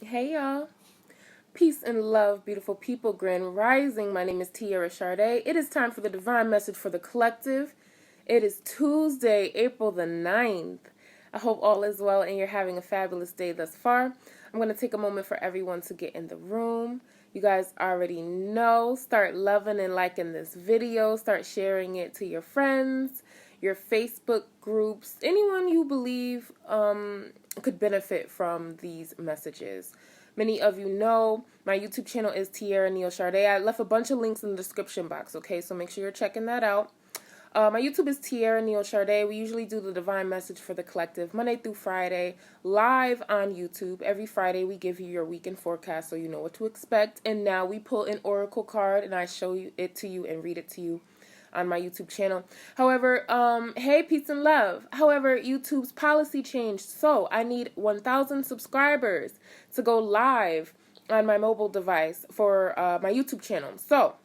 Hey y'all. Peace and love, beautiful people, grand rising. My name is TiaraSharde. It is time for the divine message for the collective. It is Tuesday, April the 9th. I hope all is well and you're having a fabulous day thus far. I'm going to take a moment for everyone to get in the room. You guys already know. Start loving and liking this video. Start sharing it to your friends, your Facebook groups, anyone you believe could benefit from these messages. Many of you know my YouTube channel is TiaraSharde. I left a bunch of links in the description box, okay? So make sure you're checking that out. My YouTube is TiaraSharde. We usually do the divine message for the collective Monday through Friday, live on YouTube. Every Friday we give you your weekend forecast so you know what to expect. And now we pull an oracle card and I show it to you and read it to you on my YouTube channel. However, hey, peace and love. However, YouTube's policy changed, so I need 1,000 subscribers to go live on my mobile device for my YouTube channel. So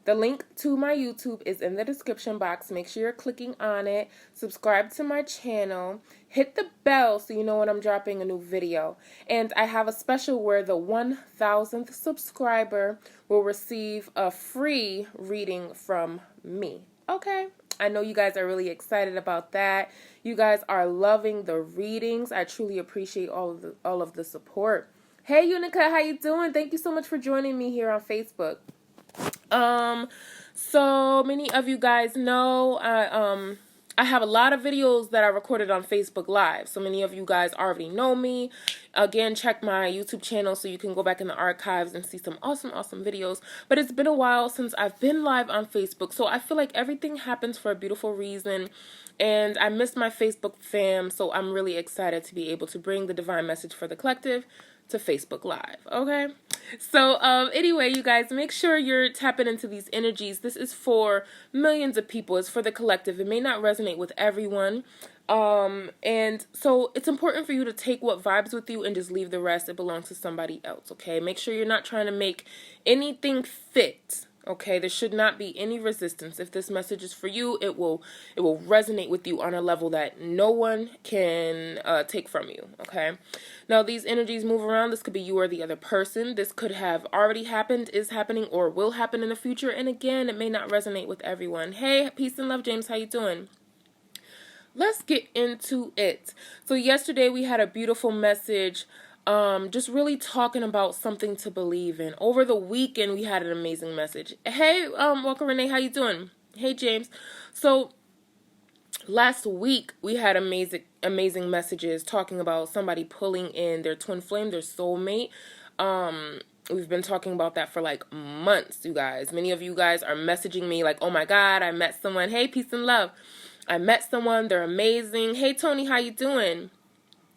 the link to my YouTube is in the description box. Make sure you're clicking on it. Subscribe to my channel. Hit the bell so you know when I'm dropping a new video. And I have a special where the 1,000th subscriber will receive a free reading from me. Okay? I know you guys are really excited about that. You guys are loving the readings. I truly appreciate all of the support. Hey Unica, how you doing? Thank you so much for joining me here on Facebook. So many of you guys know I have a lot of videos that I recorded on Facebook Live. So many of you guys already know me. Again, check my YouTube channel so you can go back in the archives and see some awesome videos. But it's been a while since I've been live on Facebook, so I feel like everything happens for a beautiful reason. And I miss my Facebook fam, so I'm really excited to be able to bring the divine message for the collective to Facebook Live, okay? So anyway, you guys, make sure you're tapping into these energies. This is for millions of people. It's for the collective. It may not resonate with everyone. And so it's important for you to take what vibes with you and just leave the rest. It belongs to somebody else, okay? Make sure you're not trying to make anything fit. Okay, there should not be any resistance. If this message is for you, it will resonate with you on a level that no one can take from you. Okay, now these energies move around. This could be you or the other person. This could have already happened, is happening, or will happen in the future. And again, it may not resonate with everyone. Hey, peace and love, James. How you doing? Let's get into it. So yesterday we had a beautiful message. Just really talking about something to believe in. Over the weekend, we had an amazing message. Hey, Walker Renee, how you doing? Hey, James. So, last week, we had amazing messages talking about somebody pulling in their twin flame, their soulmate. We've been talking about that for like months, you guys. Many of you guys are messaging me like, oh my God, I met someone. Hey, peace and love. I met someone. They're amazing. Hey, Tony, how you doing?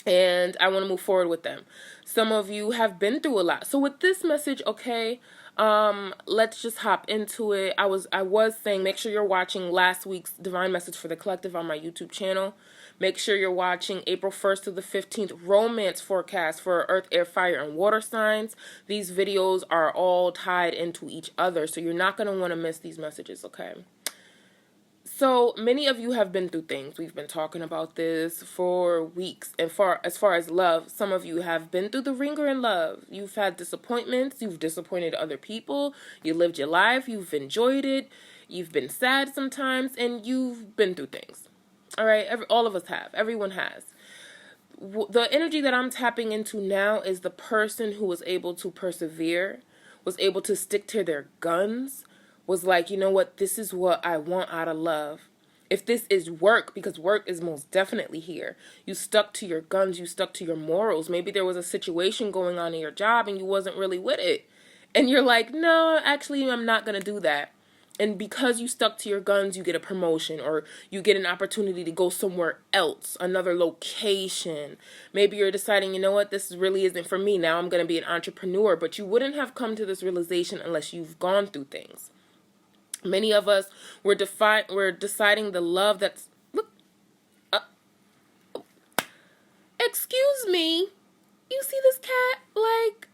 And I want to move forward with them. Some of you have been through a lot. So with this message, okay, let's just hop into it. I was saying, make sure you're watching last week's Divine Message for the Collective on my YouTube channel. Make sure you're watching April 1st to the 15th romance forecast for Earth, Air, Fire, and Water signs. These videos are all tied into each other, so you're not going to want to miss these messages, okay? So many of you have been through things. We've been talking about this for weeks. And as far as love, some of you have been through the ringer in love. You've had disappointments. You've disappointed other people. You lived your life. You've enjoyed it. You've been sad sometimes. And you've been through things. All right? All of us have. Everyone has. The energy that I'm tapping into now is the person who was able to persevere, was able to stick to their guns, was like, you know what, this is what I want out of love. If this is work, because work is most definitely here. You stuck to your guns, you stuck to your morals. Maybe there was a situation going on in your job and you wasn't really with it. And you're like, no, actually, I'm not going to do that. And because you stuck to your guns, you get a promotion or you get an opportunity to go somewhere else, another location. Maybe you're deciding, you know what, this really isn't for me. Now I'm going to be an entrepreneur. But you wouldn't have come to this realization unless you've gone through things. Many of us we're deciding the love that's excuse me. You see this cat? Like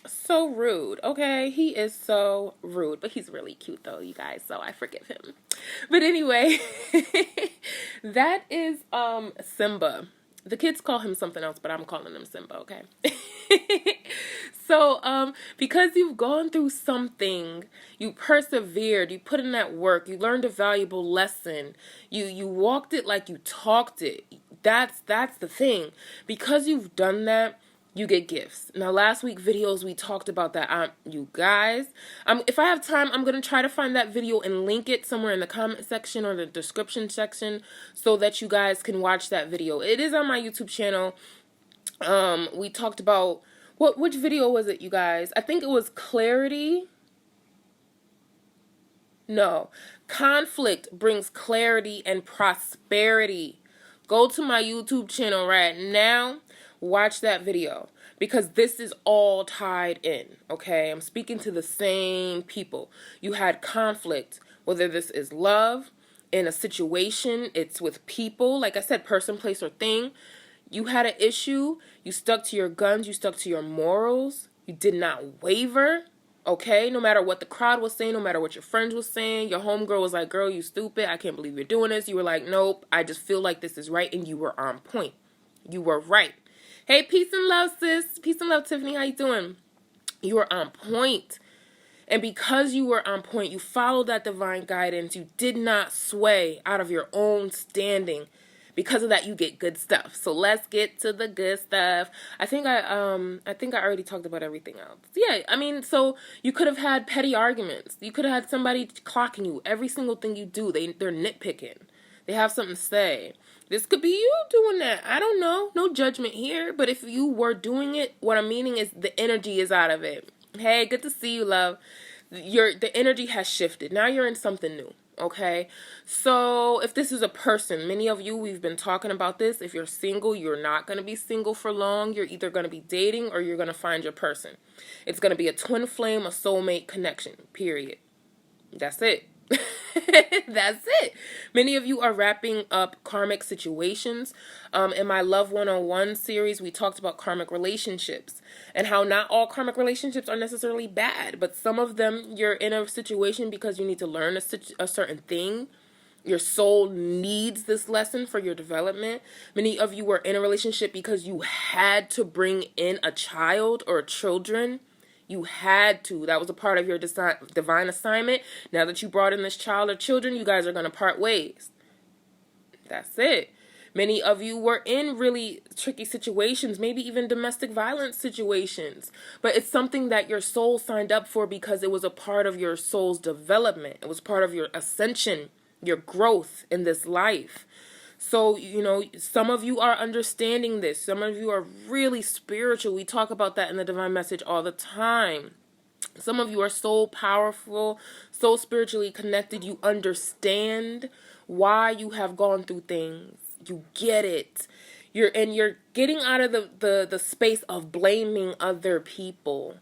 so rude, okay? He is so rude, but he's really cute though, you guys, so I forgive him. But anyway, that is Simba. The kids call him something else, but I'm calling him Simba, okay? So, because you've gone through something, you persevered, you put in that work, you learned a valuable lesson, you walked it like you talked it. That's the thing. Because you've done that, you get gifts. Now, last week videos, we talked about that. You guys, if I have time, I'm going to try to find that video and link it somewhere in the comment section or the description section so that you guys can watch that video. It is on my YouTube channel. We talked about, which video was it, you guys? I think it was clarity. No, conflict brings clarity and prosperity. Go to my YouTube channel right now. Watch that video because this is all tied in, okay? I'm speaking to the same people. You had conflict, whether this is love, in a situation, it's with people, like I said, person, place, or thing. You had an issue, you stuck to your guns, you stuck to your morals, you did not waver, okay? No matter what the crowd was saying, no matter what your friends was saying, your homegirl was like, girl, you stupid, I can't believe you're doing this. You were like, nope, I just feel like this is right, and you were on point. You were right. Hey, peace and love, sis. Peace and love, Tiffany. How you doing? You were on point. And because you were on point, you followed that divine guidance. You did not sway out of your own standing. Because of that, you get good stuff. So let's get to the good stuff. I think I already talked about everything else. Yeah, I mean, so you could have had petty arguments. You could have had somebody clocking you. Every single thing you do, they're nitpicking. They have something to say. This could be you doing that. I don't know. No judgment here. But if you were doing it, what I'm meaning is the energy is out of it. Hey, good to see you, love. The energy has shifted. Now you're in something new. Okay? So if this is a person, many of you, we've been talking about this. If you're single, you're not going to be single for long. You're either going to be dating or you're going to find your person. It's going to be a twin flame, a soulmate connection. Period. That's it. That's it. Many of you are wrapping up karmic situations. In my Love 101 series, we talked about karmic relationships and how not all karmic relationships are necessarily bad, but some of them you're in a situation because you need to learn a certain thing. Your soul needs this lesson for your development. Many of you were in a relationship because you had to bring in a child or children. You had to. That was a part of your divine assignment. Now that you brought in this child or children, you guys are going to part ways. That's it. Many of you were in really tricky situations, maybe even domestic violence situations. But it's something that your soul signed up for because it was a part of your soul's development. It was part of your ascension, your growth in this life. So, you know, some of you are understanding this. Some of you are really spiritual. We talk about that in the divine message all the time. Some of you are so powerful, so spiritually connected. You understand why you have gone through things. You get it. You're getting out of the space of blaming other people.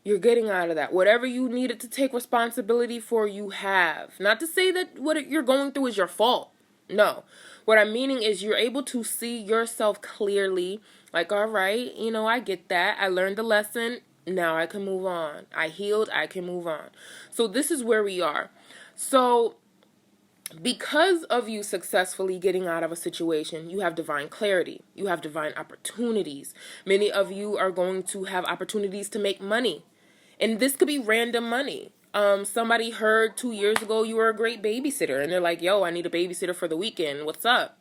You're getting out of that. Whatever you needed to take responsibility for, you have. Not to say that what you're going through is your fault. No. What I'm meaning is you're able to see yourself clearly. Like, all right, you know, I get that. I learned the lesson. Now I can move on. I healed. I can move on. So this is where we are. So because of you successfully getting out of a situation, you have divine clarity. You have divine opportunities. Many of you are going to have opportunities to make money. And this could be random money. Somebody heard 2 years ago you were a great babysitter. And they're like, yo, I need a babysitter for the weekend. What's up?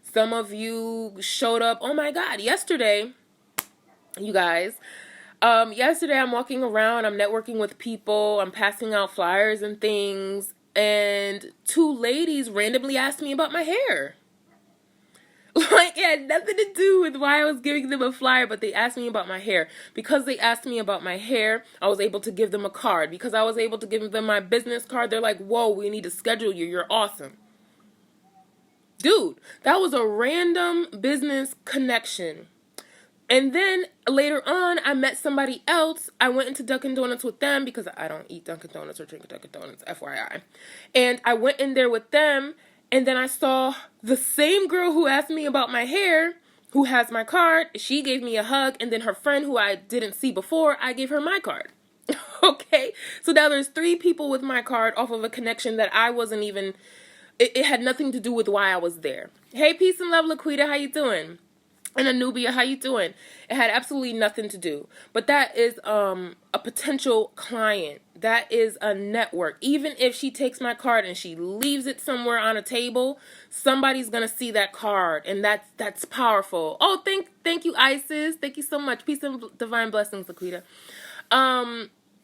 Some of you showed up. Oh, my God. Yesterday, you guys. Yesterday I'm walking around. I'm networking with people. I'm passing out flyers and things. And 2 ladies randomly asked me about my hair. Like, it had nothing to do with why I was giving them a flyer, but they asked me about my hair. Because they asked me about my hair, I was able to give them a card. Because I was able to give them my business card, they're like, whoa, we need to schedule you. You're awesome. Dude, that was a random business connection. And then later on, I met somebody else. I went into Dunkin' Donuts with them because I don't eat Dunkin' Donuts or drink Dunkin' Donuts, FYI. And I went in there with them. And then I saw the same girl who asked me about my hair, who has my card. She gave me a hug. And then her friend who I didn't see before, I gave her my card. Okay? So now there's 3 people with my card off of a connection that I wasn't even... It had nothing to do with why I was there. Hey, peace and love, Laquita. How you doing? And Anubia, how you doing? It had absolutely nothing to do. But that is a potential client. That is a network. Even if she takes my card and she leaves it somewhere on a table, somebody's gonna see that card, and that's powerful. Oh, thank you, Isis. Thank you so much. Peace and divine blessings, Laquita.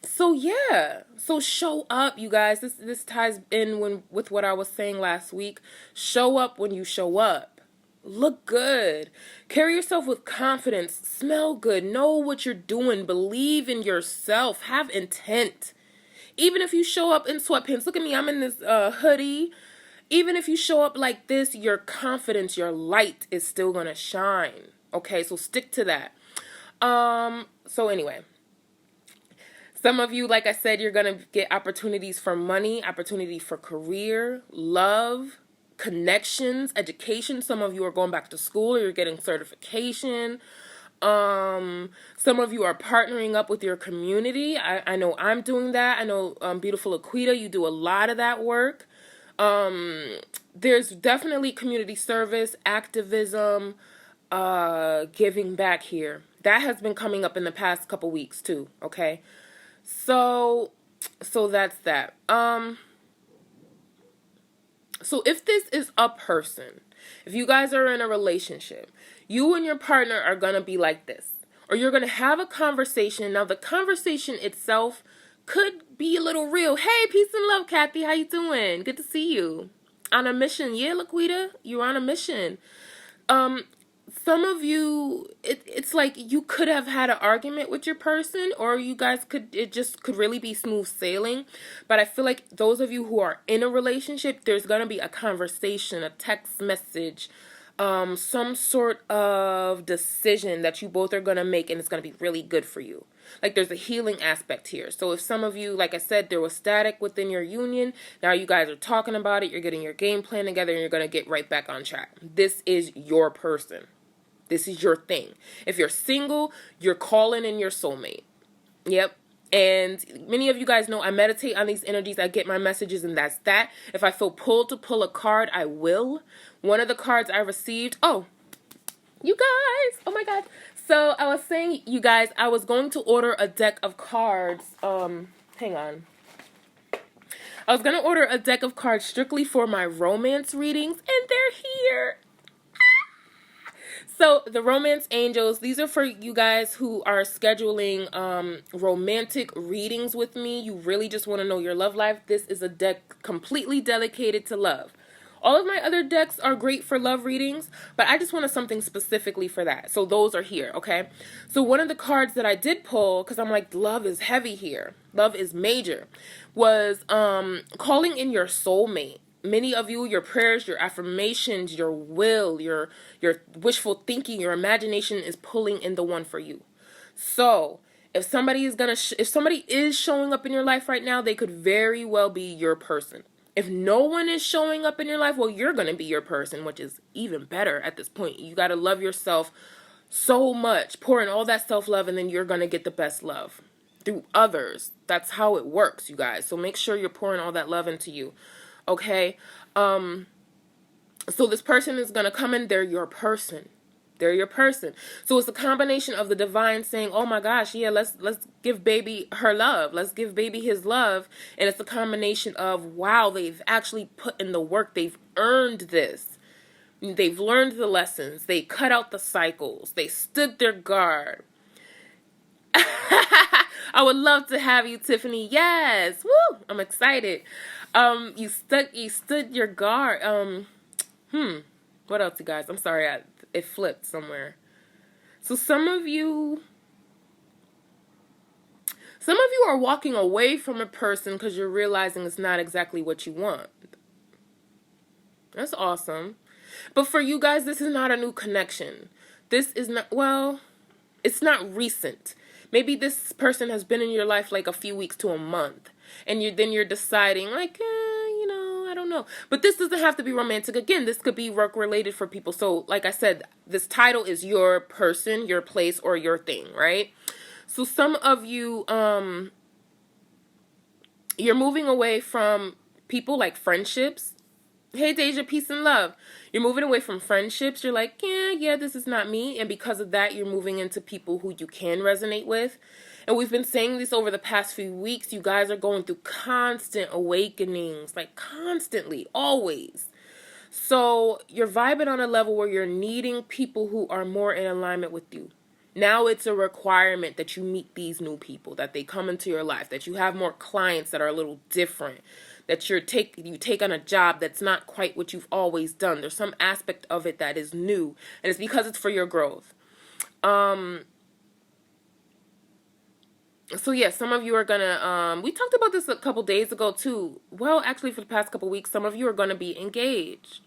So yeah, so show up, you guys. This ties in with what I was saying last week. Show up when you show up. Look good. Carry yourself with confidence. Smell good. Know what you're doing. Believe in yourself. Have intent. Even if you show up in sweatpants, look at me. I'm in this hoodie. Even if you show up like this, your confidence, your light is still gonna shine. Okay, so stick to that. So anyway. Some of you, like I said, you're going to get opportunities for money, opportunity for career, love, connections, education. Some of you are going back to school or you're getting certification. Some of you are partnering up with your community. I know I'm doing that. I know beautiful Aquita, you do a lot of that work. There's definitely community service, activism, giving back here. That has been coming up in the past couple weeks too, okay? So that's that. So if this is a person, if you guys are in a relationship, you and your partner are going to be like this. Or you're going to have a conversation. Now, the conversation itself could be a little real. Hey, peace and love, Kathy. How you doing? Good to see you. On a mission. Yeah, Laquita, you're on a mission. Some of you, it's like you could have had an argument with your person, or you guys it just could really be smooth sailing. But I feel like those of you who are in a relationship, there's going to be a conversation, a text message, some sort of decision that you both are going to make, and it's going to be really good for you. Like there's a healing aspect here. So if some of you, like I said, there was static within your union, now you guys are talking about it, you're getting your game plan together, and you're going to get right back on track. This is your person. This is your thing. If you're single, you're calling in your soulmate. Yep. And many of you guys know I meditate on these energies. I get my messages, and that's that. If I feel pulled to pull a card, I will. One of the cards I received. Oh, you guys. Oh, my God. So I was saying, you guys, I was going to order a deck of cards. Hang on. I was going to order a deck of cards strictly for my romance readings, and they're here. So the romance angels, these are for you guys who are scheduling romantic readings with me. You really just want to know your love life. This is a deck completely dedicated to love. All of my other decks are great for love readings, but I just wanted something specifically for that. So those are here, okay? So one of the cards that I did pull, because I'm like, love is heavy here, love is major, was calling in your soulmate. Many of you, your prayers, your affirmations, your will, your wishful thinking, your imagination is pulling in the one for you. So if somebody is if somebody is showing up in your life right now, they could very well be your person. If no one is showing up in your life, well, you're going to be your person, which is even better at this point. You got to love yourself so much. Pour in all that self-love, and then you're going to get the best love through others. That's how it works, you guys. So make sure you're pouring all that love into you. Okay? So this person is going to come in. They're your person. They're your person. So it's a combination of the divine saying, oh my gosh, yeah, let's give baby her love. Let's give baby his love. And it's a combination of, wow, they've actually put in the work. They've earned this. They've learned the lessons. They cut out the cycles. They stood their guard. I would love to have you, Tiffany. Yes. Woo! I'm excited. You stood your guard. What else, you guys? I'm sorry, it flipped somewhere. So some of you are walking away from a person because you're realizing it's not exactly what you want. That's awesome. But for you guys, this is not a new connection. This is not, well, it's not recent. Maybe this person has been in your life like a few weeks to a month. And you're deciding like, I don't know. But this doesn't have to be romantic. Again, this could be work related for people. So like I said, this title is your person, your place, or your thing, right? So some of you, you're moving away from people like friendships. Hey, Deja, peace and love. You're moving away from friendships. You're like, yeah, this is not me. And because of that, you're moving into people who you can resonate with. And we've been saying this over the past few weeks. You guys are going through constant awakenings, like constantly, always. So you're vibing on a level where you're needing people who are more in alignment with you. Now it's a requirement that you meet these new people, that they come into your life, that you have more clients that are a little different, that you take on a job that's not quite what you've always done. There's some aspect of it that is new, and it's because it's for your growth. So yeah, some of you are gonna, we talked about this a couple days ago too. Well, actually for the past couple weeks, some of you are gonna be engaged.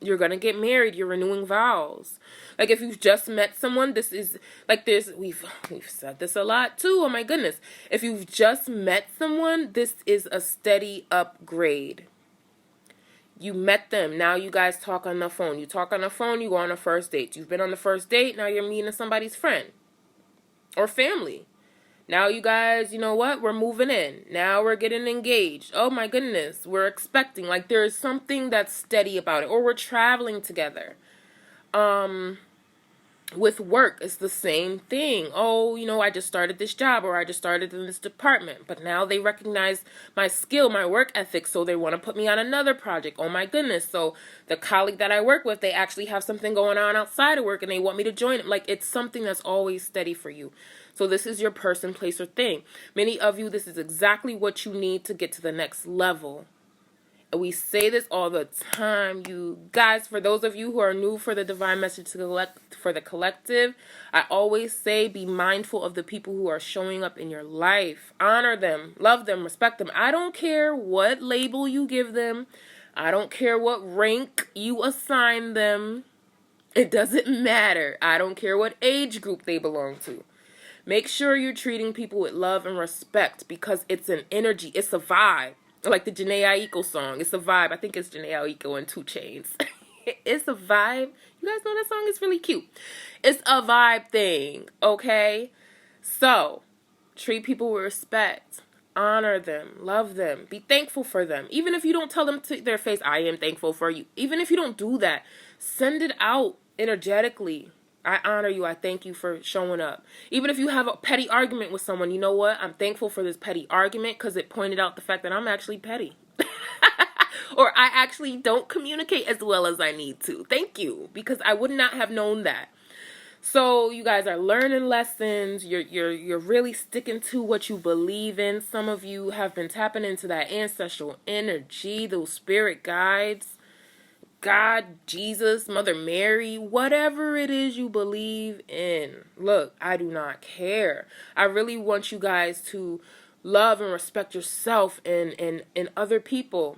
You're gonna get married. You're renewing vows. Like if you've just met someone, this is like we've said this a lot too. Oh my goodness. If you've just met someone, this is a steady upgrade. You met them. Now you guys talk on the phone. You talk on the phone, you go on a first date. You've been on the first date, now you're meeting somebody's friend or family. Now you guys, you know what? We're moving in. Now we're getting engaged. Oh my goodness. We're expecting. Like there's something that's steady about it. Or we're traveling together. With work, it's the same thing. Oh, you know, I just started this job or I just started in this department. But now they recognize my skill, my work ethic. So they want to put me on another project. Oh my goodness. So the colleague that I work with, they actually have something going on outside of work and they want me to join it. Like it's something that's always steady for you. So this is your person, place, or thing. Many of you, this is exactly what you need to get to the next level. And we say this all the time, you guys. For those of you who are new for the divine message for the collective, I always say be mindful of the people who are showing up in your life. Honor them, love them, respect them. I don't care what label you give them. I don't care what rank you assign them. It doesn't matter. I don't care what age group they belong to. Make sure you're treating people with love and respect because it's an energy. It's a vibe. Like the Jhené Aiko song. It's a vibe. I think it's Jhené Aiko and 2 Chainz. It's a vibe. You guys know that song? It's really cute. It's a vibe thing, okay? So, treat people with respect. Honor them. Love them. Be thankful for them. Even if you don't tell them to their face, I am thankful for you. Even if you don't do that, send it out energetically. I honor you. I thank you for showing up. Even if you have a petty argument with someone, you know what? I'm thankful for this petty argument because it pointed out the fact that I'm actually petty. Or I actually don't communicate as well as I need to. Thank you. Because I would not have known that. So you guys are learning lessons. You're really sticking to what you believe in. Some of you have been tapping into that ancestral energy, those spirit guides. God, Jesus, Mother Mary, whatever it is you believe in. Look, I do not care. I really want you guys to love and respect yourself and other people.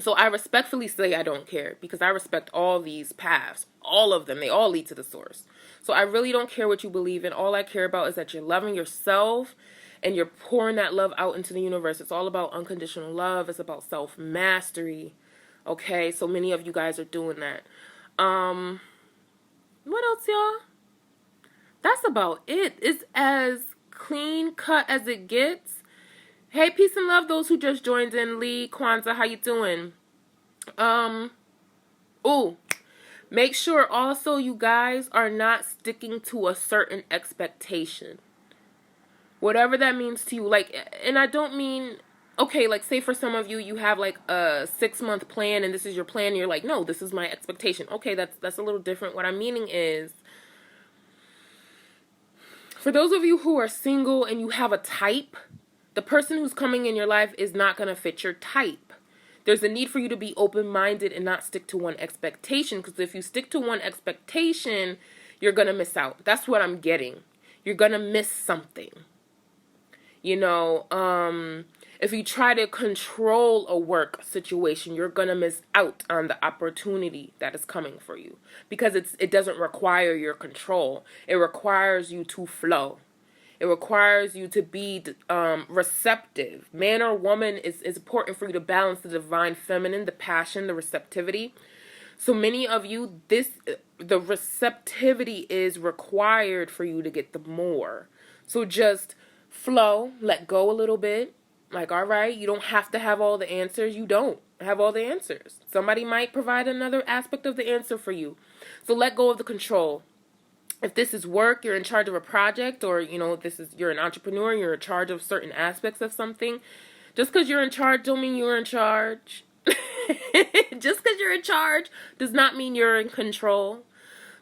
So I respectfully say I don't care because I respect all these paths. All of them. They all lead to the source. So I really don't care what you believe in. All I care about is that you're loving yourself and you're pouring that love out into the universe. It's all about unconditional love. It's about self-mastery. Okay, so many of you guys are doing that. What else, y'all? That's about it. It's as clean cut as it gets. Hey, peace and love, those who just joined in. Lee, Kwanzaa, how you doing? Make sure also you guys are not sticking to a certain expectation. Whatever that means to you. Like, and I don't mean... Okay, like say for some of you, you have like a 6-month plan and this is your plan. And you're like, no, this is my expectation. Okay, that's a little different. What I'm meaning is, for those of you who are single and you have a type, the person who's coming in your life is not going to fit your type. There's a need for you to be open-minded and not stick to one expectation. Because if you stick to one expectation, you're going to miss out. That's what I'm getting. You're going to miss something. You know, if you try to control a work situation, you're going to miss out on the opportunity that is coming for you. Because it doesn't require your control. It requires you to flow. It requires you to be receptive. Man or woman is important for you to balance the divine feminine, the passion, the receptivity. So many of you, the receptivity is required for you to get the more. So just flow, let go a little bit. Like, all right, you don't have to have all the answers. You don't. have all the answers. Somebody might provide another aspect of the answer for you. So let go of the control. If this is work, you're in charge of a project, or, you know, you're an entrepreneur, you're in charge of certain aspects of something. Just because you're in charge don't mean you're in charge. Just because you're in charge does not mean you're in control.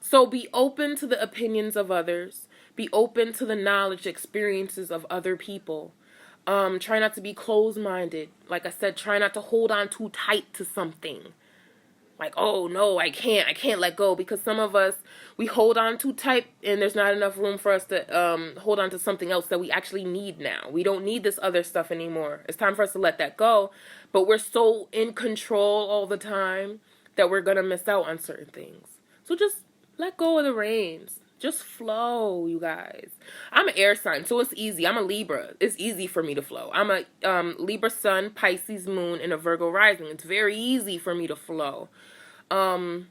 So be open to the opinions of others. Be open to the knowledge, experiences of other people. Try not to be closed-minded. Like I said, try not to hold on too tight to something. Like, oh no, I can't let go. Because some of us, we hold on too tight and there's not enough room for us to hold on to something else that we actually need now. We don't need this other stuff anymore. It's time for us to let that go. But we're so in control all the time that we're going to miss out on certain things. So just let go of the reins. Just flow, you guys. I'm an air sign, so it's easy. I'm a Libra. It's easy for me to flow. I'm a Libra sun, Pisces moon, and a Virgo rising. It's very easy for me to flow. And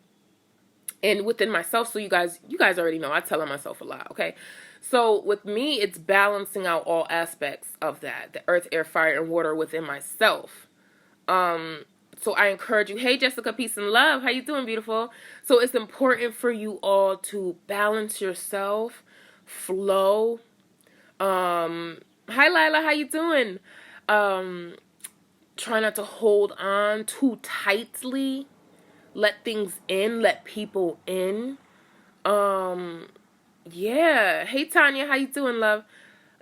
within myself, so you guys already know, I tell myself a lot, okay? So with me, it's balancing out all aspects of that. The earth, air, fire, and water within myself. So I encourage you. Hey, Jessica, peace and love. How you doing, beautiful? So it's important for you all to balance yourself, flow. Hi, Lila. How you doing? Try not to hold on too tightly. Let things in. Let people in. Yeah. Hey, Tanya. How you doing, love?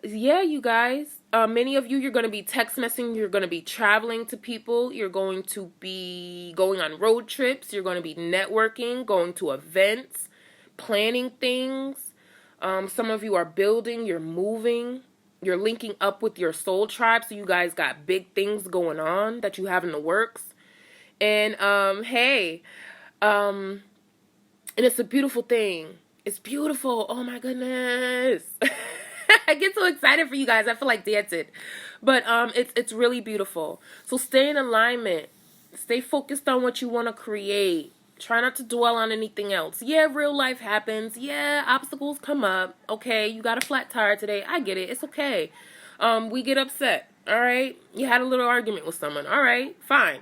Yeah, you guys. Many of you, you're going to be text messaging, you're going to be traveling to people, you're going to be going on road trips, you're going to be networking, going to events, planning things. Some of you are building, you're moving, you're linking up with your soul tribe, so you guys got big things going on that you have in the works. And, hey, and it's a beautiful thing. It's beautiful. Oh my goodness. I get so excited for you guys. I feel like dancing. But it's really beautiful. So stay in alignment. Stay focused on what you want to create. Try not to dwell on anything else. Yeah, real life happens. Yeah, obstacles come up. Okay, you got a flat tire today. I get it. It's okay. We get upset. All right? You had a little argument with someone. All right, fine.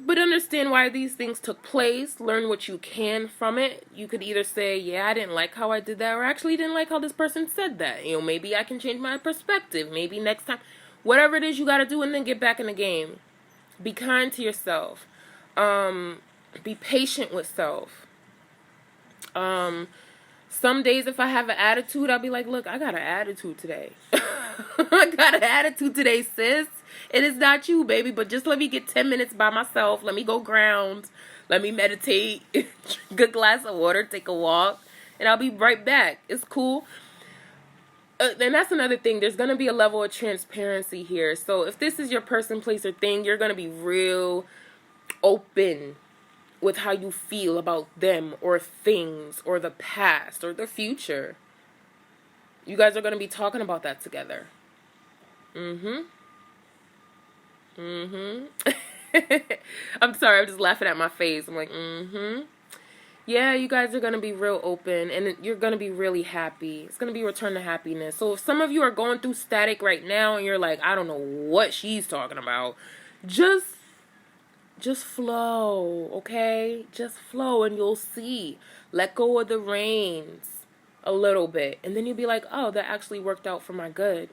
But understand why these things took place. Learn what you can from it. You could either say, yeah, I didn't like how I did that, or actually didn't like how this person said that. You know, maybe I can change my perspective. Maybe next time. Whatever it is you got to do, and then get back in the game. Be kind to yourself. Be patient with self. Some days if I have an attitude, I'll be like, look, I got an attitude today. I got an attitude today, sis. It is not you, baby, but just let me get 10 minutes by myself. Let me go ground. Let me meditate. Drink a glass of water. Take a walk. And I'll be right back. It's cool. And that's another thing. There's going to be a level of transparency here. So if this is your person, place, or thing, you're going to be real open with how you feel about them or things or the past or the future. You guys are going to be talking about that together. I'm sorry, I'm just laughing at my face. I'm like, Yeah, you guys are going to be real open and you're going to be really happy. It's going to be a return to happiness. So if some of you are going through static right now and you're like, I don't know what she's talking about, just flow, okay? Just flow and you'll see. Let go of the reins a little bit. And then you'll be like, oh, that actually worked out for my good.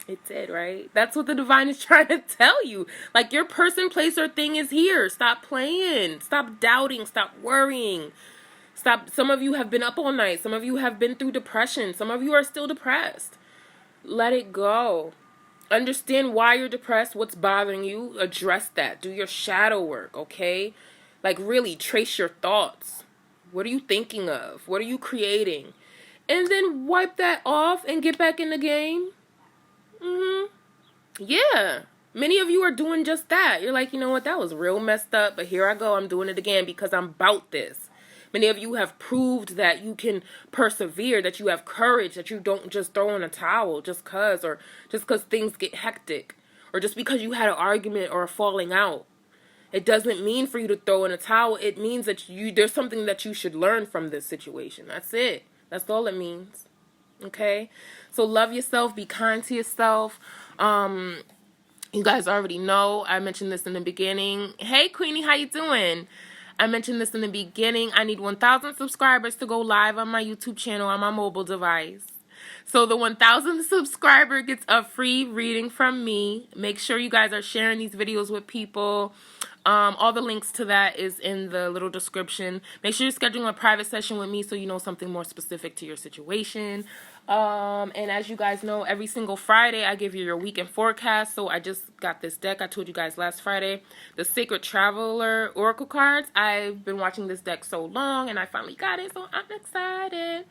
It did, right? That's what the divine is trying to tell you. Like, your person, place, or thing is here. Stop playing. Stop doubting. Stop worrying. Stop. Some of you have been up all night. Some of you have been through depression. Some of you are still depressed. Let it go. Understand why you're depressed, what's bothering you. Address that. Do your shadow work, okay? Like, really trace your thoughts. What are you thinking of? What are you creating? And then wipe that off and get back in the game. Yeah. Many of you are doing just that. You're like, you know what? That was real messed up, but here I go. I'm doing it again because I'm about this. Many of you have proved that you can persevere, that you have courage, that you don't just throw in a towel just because things get hectic, or just because you had an argument or a falling out. It doesn't mean for you to throw in a towel. It means that there's something that you should learn from this situation. That's it. That's all it means. Okay? So love yourself. Be kind to yourself. You guys already know, I mentioned this in the beginning. Hey, Queenie, how you doing? I mentioned this in the beginning. I need 1,000 subscribers to go live on my YouTube channel on my mobile device. So the 1,000 subscriber gets a free reading from me. Make sure you guys are sharing these videos with people. All the links to that is in the little description. Make sure you're scheduling a private session with me so you know something more specific to your situation. And as you guys know, every single Friday I give you your weekend forecast. So I just got this deck I told you guys last Friday, the Sacred Traveler Oracle cards. I've been watching this deck so long and I finally got it, so I'm excited.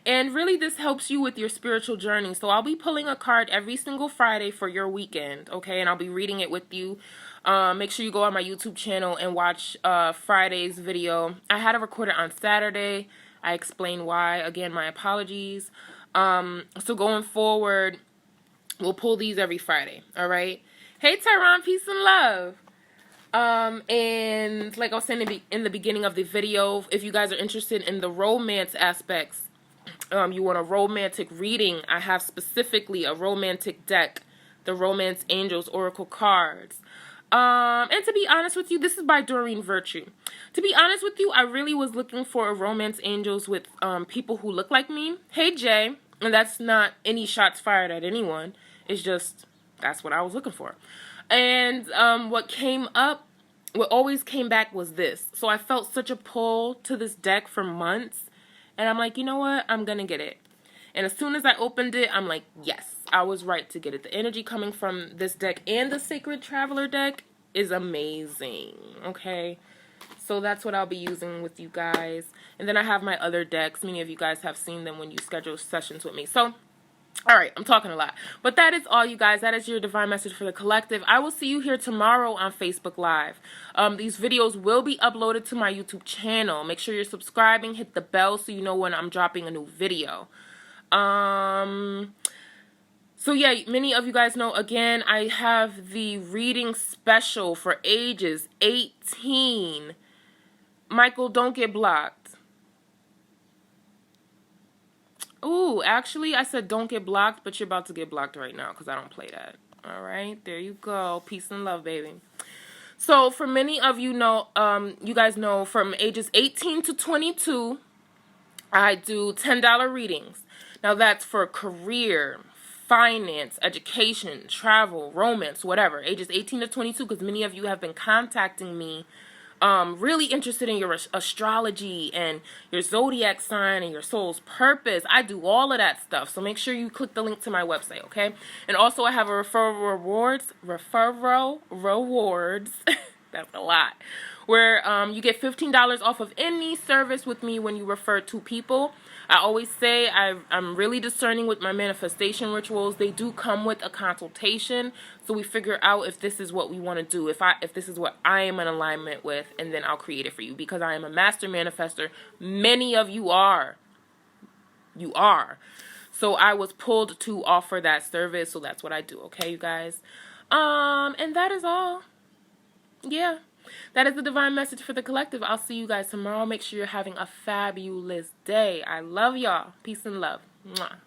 And really this helps you with your spiritual journey. So I'll be pulling a card every single Friday for your weekend, okay? And I'll be reading it with you. Make sure you go on my YouTube channel and watch Friday's video. I had to record it on Saturday. I explained why. Again, my apologies. So going forward, we'll pull these every Friday, all right? Hey, Tyron, peace and love. And like I was saying in the beginning of the video, if you guys are interested in the romance aspects, you want a romantic reading, I have specifically a romantic deck, the Romance Angels Oracle cards. And to be honest with you, this is by Doreen Virtue. To be honest with you, I really was looking for a Romance Angels with people who look like me. Hey, Jay. And that's not any shots fired at anyone. It's just, that's what I was looking for. And what always came back was this. So I felt such a pull to this deck for months. And I'm like, you know what? I'm going to get it. And as soon as I opened it, I'm like, yes, I was right to get it. The energy coming from this deck and the Sacred Traveler deck is amazing, okay? So that's what I'll be using with you guys. And then I have my other decks. Many of you guys have seen them when you schedule sessions with me. So, all right, I'm talking a lot. But that is all, you guys. That is your divine message for the collective. I will see you here tomorrow on Facebook Live. These videos will be uploaded to my YouTube channel. Make sure you're subscribing. Hit the bell so you know when I'm dropping a new video. So yeah, many of you guys know, again, I have the reading special for ages 18. Michael, don't get blocked. Ooh, actually, I said don't get blocked, but you're about to get blocked right now because I don't play that. All right, there you go. Peace and love, baby. So for many of you know, you guys know, from ages 18 to 22, I do $10 readings. Now that's for career, finance, education, travel, romance, whatever. Ages 18 to 22, because many of you have been contacting me, really interested in your astrology and your zodiac sign and your soul's purpose. I do all of that stuff. So make sure you click the link to my website, okay? And also I have a referral rewards. That's a lot. Where you get $15 off of any service with me when you refer 2 people. I always say I'm really discerning with my manifestation rituals. They do come with a consultation, so we figure out if this is what we want to do, if this is what I am in alignment with, and then I'll create it for you, because I am a master manifester. Many of you are. You are. So I was pulled to offer that service, so that's what I do, okay, you guys? And that is all. Yeah. That is the divine message for the collective. I'll see you guys tomorrow. Make sure you're having a fabulous day. I love y'all. Peace and love. Mwah.